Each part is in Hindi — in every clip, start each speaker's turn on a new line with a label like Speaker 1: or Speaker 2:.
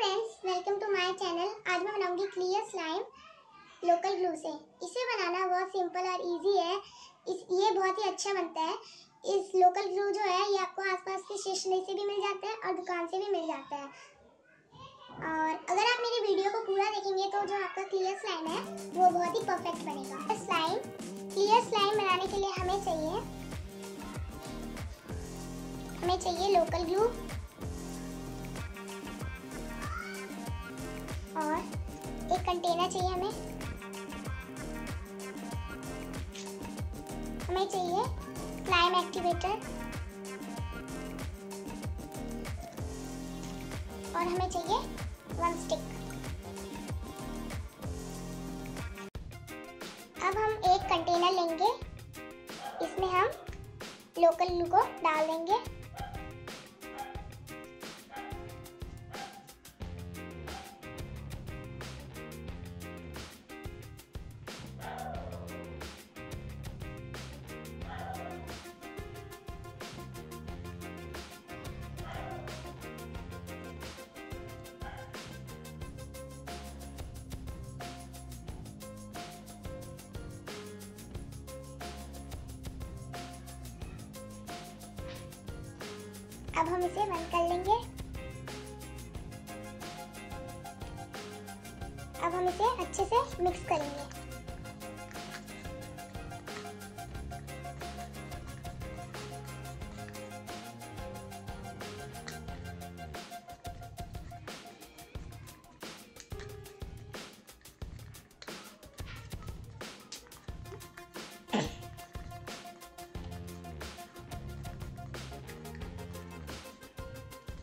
Speaker 1: Friends, welcome to my channel. आज मैं बनाऊंगी क्लियर स्लाइम लोकल ग्लू से। इसे बनाना बहुत सिंपल और इजी है। ये बहुत ही अच्छा बनता है। इस लोकल ग्लू जो है ये आपको आसपास के स्टेशनरी से भी मिल जाता है और दुकान से भी मिल जाता है। और अगर आप मेरी वीडियो को पूरा देखेंगे तो जो आपका क्लियर स्लाइम है वो बहुत ही परफेक्ट बनेगा। क्लियर स्लाइम बनाने के लिए हमें चाहिए लोकल ग्लू और एक कंटेनर चाहिए। हमें चाहिए स्लाइम एक्टिवेटर और हमें चाहिए 1 स्टिक। अब हम एक कंटेनर लेंगे, इसमें हम लोकल ग्लू को डाल देंगे। अब हम इसे बंद कर लेंगे। अब हम इसे अच्छे से मिक्स करेंगे।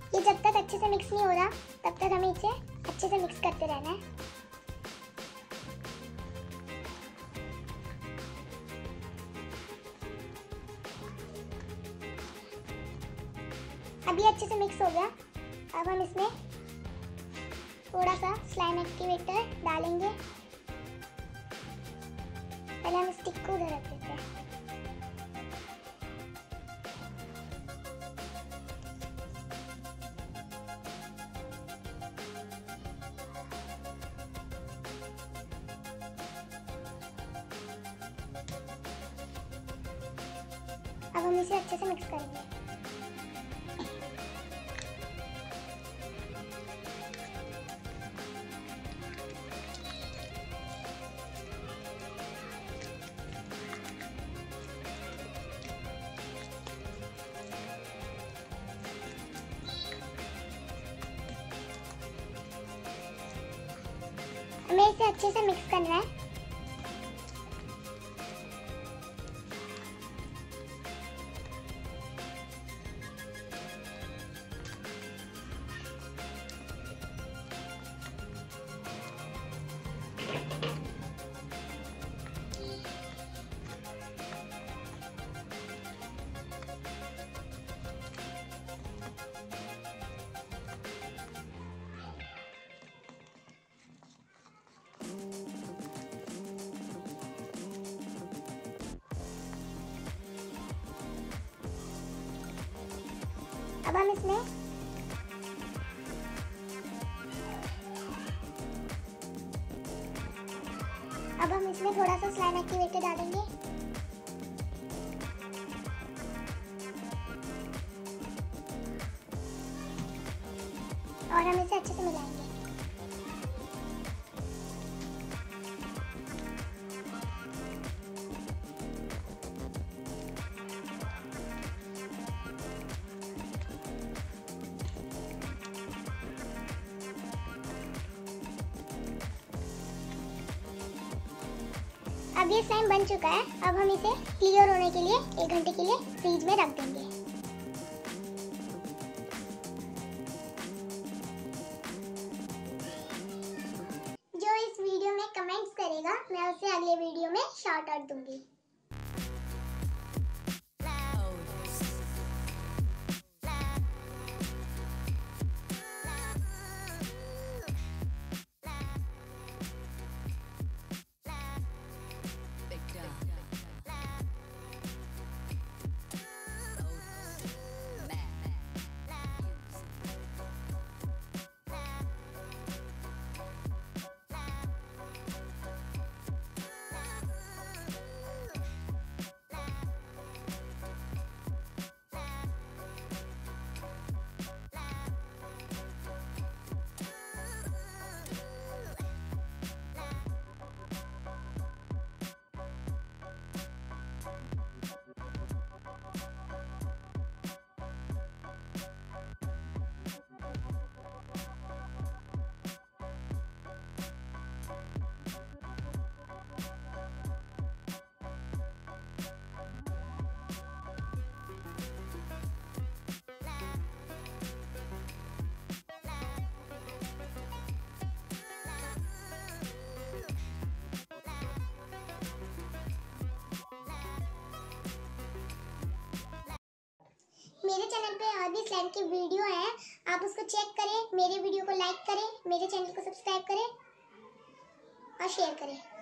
Speaker 1: ये जब तक अच्छे से मिक्स नहीं हो रहा तब तक हमें इसे अच्छे से मिक्स करते रहना है। अब ये अच्छे से मिक्स हो गया। अब हम इसमें थोड़ा सा स्लाइम एक्टिवेटर डालेंगे। पहले हम स्टिक को उधर रख देते हैं। अब हम इसे अच्छे से मिक्स करेंगे। हमें इसे अच्छे से मिक्स करना है। अब हम इसमें थोड़ा सा स्लाइम एक्टिवेटर डालेंगे। और हम इसे अच्छे से मिलाएंगे। अब ये स्लाइम बन चुका है। अब हम इसे क्लियर होने के लिए 1 घंटे के लिए फ्रीज में रख देंगे। जो इस वीडियो में कमेंट्स करेगा मैं उसे अगले वीडियो में शॉर्ट आउट दूंगी। मेरे चैनल पे और भी स्लाइम की वीडियो है, आप उसको चेक करें, मेरे वीडियो को लाइक करें, मेरे चैनल को सब्सक्राइब करें और शेयर करें।